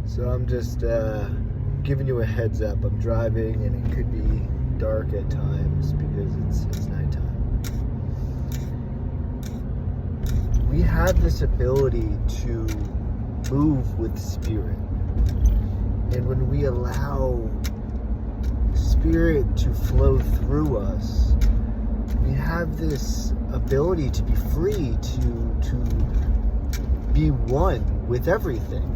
So I'm just giving you a heads up. I'm driving and it could be dark at times because it's nighttime. We have this ability to move with spirit. And when we allow spirit to flow through us, we have this ability to be free, to be one with everything.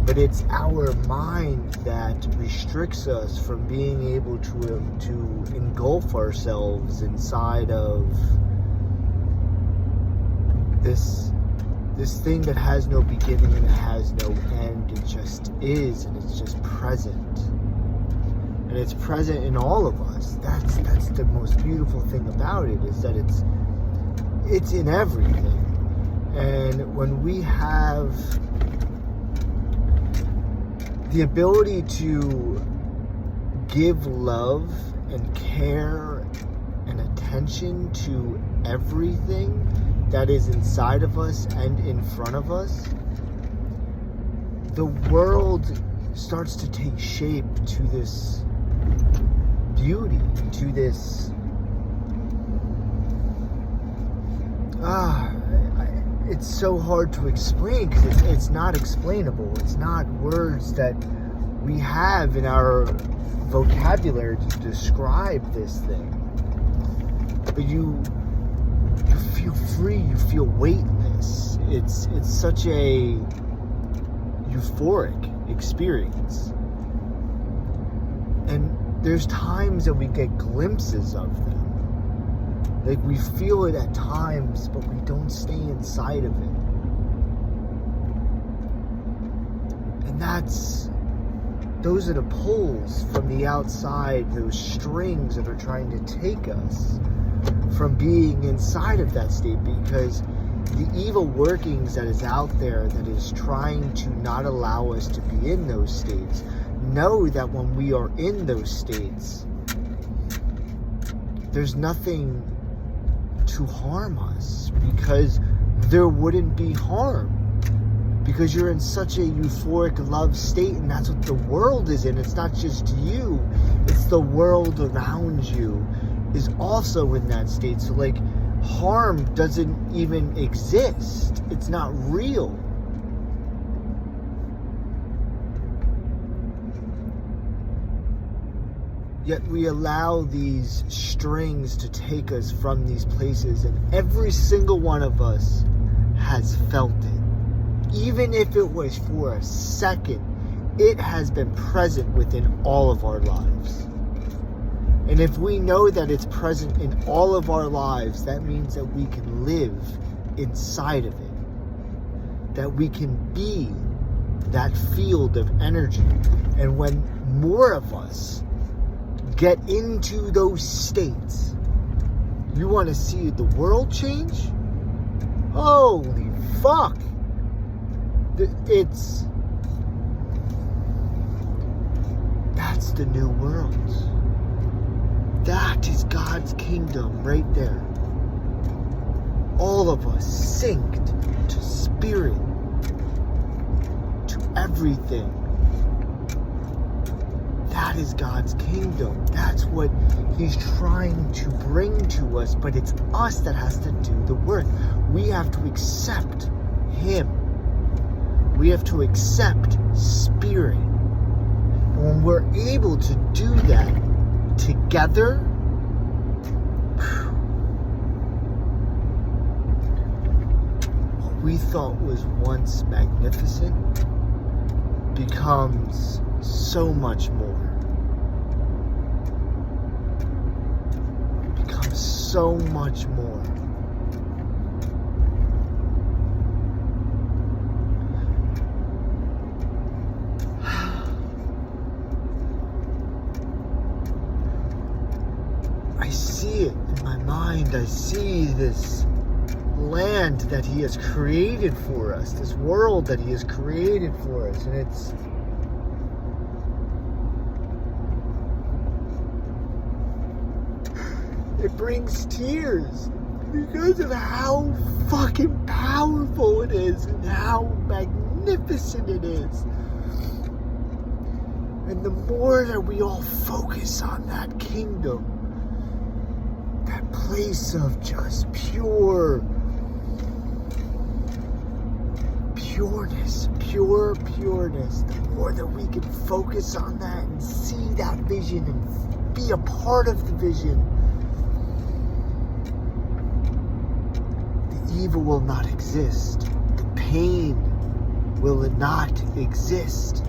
But it's our mind that restricts us from being able to engulf ourselves inside of this thing that has no beginning and has no end. It just is, and it's just present. And it's present in all of us. That's the most beautiful thing about it, is that it's in everything. And when we have the ability to give love and care and attention to everything that is inside of us and in front of us, the world starts to take shape to this beauty, to this it's so hard to explain because it's not explainable. It's not words that we have in our vocabulary to describe this thing. But you feel free, you feel weightless. It's such a euphoric experience. And there's times that we get glimpses of them. Like, we feel it at times, but we don't stay inside of it. And those are the pulls from the outside, those strings that are trying to take us from being inside of that state, because the evil workings that is out there that is trying to not allow us to be in those states know that when we are in those states, there's nothing to harm us, because there wouldn't be harm, because you're in such a euphoric love state, and that's what the world is in. It's not just you, it's the world around you is also in that state. So like, harm doesn't even exist. It's not real. Yet we allow these strings to take us from these places, and every single one of us has felt it. Even if it was for a second, it has been present within all of our lives. And if we know that it's present in all of our lives, that means that we can live inside of it. That we can be that field of energy. And when more of us get into those states, you want to see the world change? Holy fuck! That's the new world. That is God's kingdom right there. All of us synced to spirit, to everything. That is God's kingdom. That's what He's trying to bring to us, but it's us that has to do the work. We have to accept Him. We have to accept spirit. And when we're able to do that together, what we thought was once magnificent becomes so much more. Becomes so much more. I see it in my mind. I see this land that He has created for us, this world that He has created for us, and it brings tears because of how fucking powerful it is and how magnificent it is. And the more that we all focus on that kingdom, that place of just pureness, the more that we can focus on that and see that vision and be a part of the vision, the evil will not exist. The pain will not exist.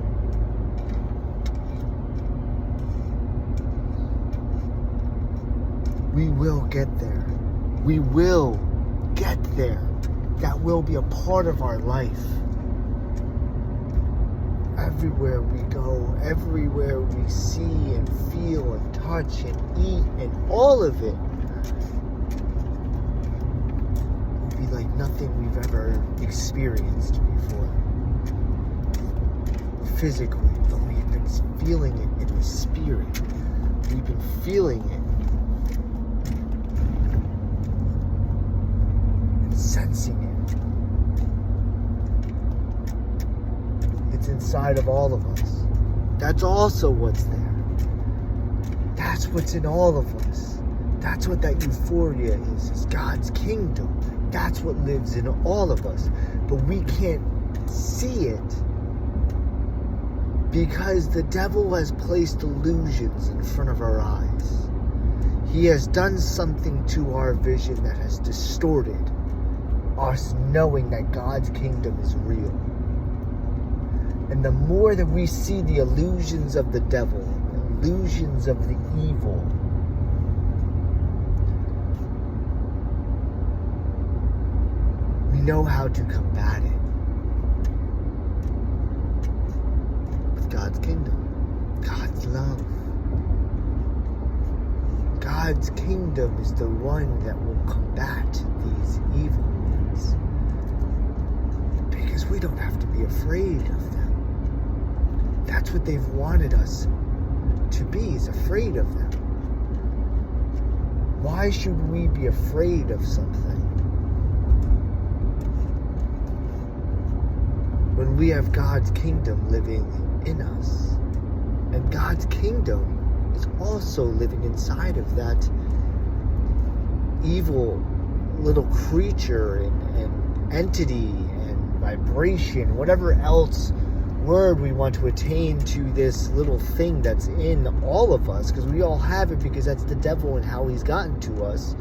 We will get there. We will get there. That will be a part of our life. Everywhere we go, everywhere we see and feel and touch and eat, and all of it will be like nothing we've ever experienced before. Physically, but we've been feeling it in the spirit. We've been feeling it. Sensing it. It's inside of all of us. That's also what's there. That's what's in all of us. That's what that euphoria is God's kingdom. That's what lives in all of us. But we can't see it because the devil has placed illusions in front of our eyes. He has done something to our vision that has distorted us knowing that God's kingdom is real. And the more that we see the illusions of the devil, the illusions of the evil, we know how to combat it with God's kingdom, God's love. God's kingdom is the one that will combat these evil ones. Because we don't have to be afraid of them. That's what they've wanted us to be, is afraid of them. Why should we be afraid of something when we have God's kingdom living in us? And God's kingdom is also living inside of that evil little creature and entity and vibration, whatever else word we want to attain to this little thing that's in all of us, because we all have it, because that's the devil and how he's gotten to us.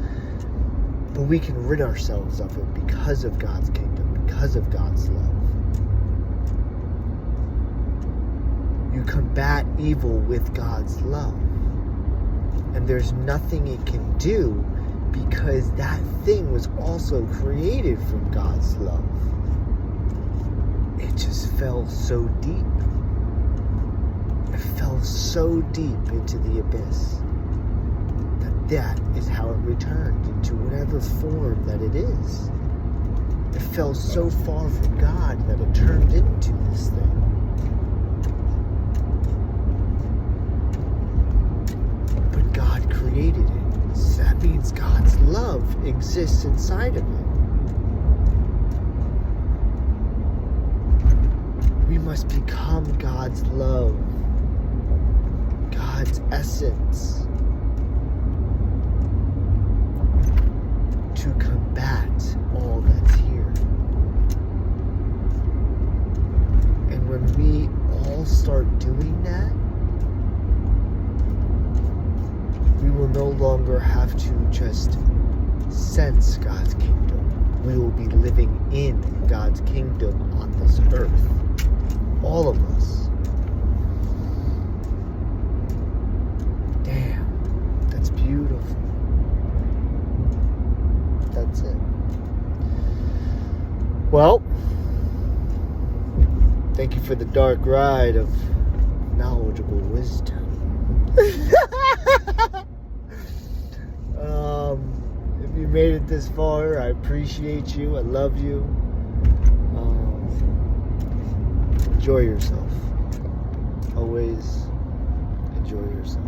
But we can rid ourselves of it because of God's kingdom, because of God's love. You combat evil with God's love. And there's nothing it can do, because that thing was also created from God's love. It just fell so deep. It fell so deep into the abyss that is how it returned into whatever form that it is. It fell so far from God that it turned into this thing. But God created it. So that means God's love exists inside of it. We must become God's love, God's essence, to combat all that's here. And when we all start doing that, we will no longer have to just sense God's kingdom. We will be living in God's kingdom on this earth. All of us. Damn, that's beautiful. That's it. Well, thank you for the dark ride of knowledgeable wisdom. If you made it this far, I appreciate you. I love you. Enjoy yourself. Always enjoy yourself.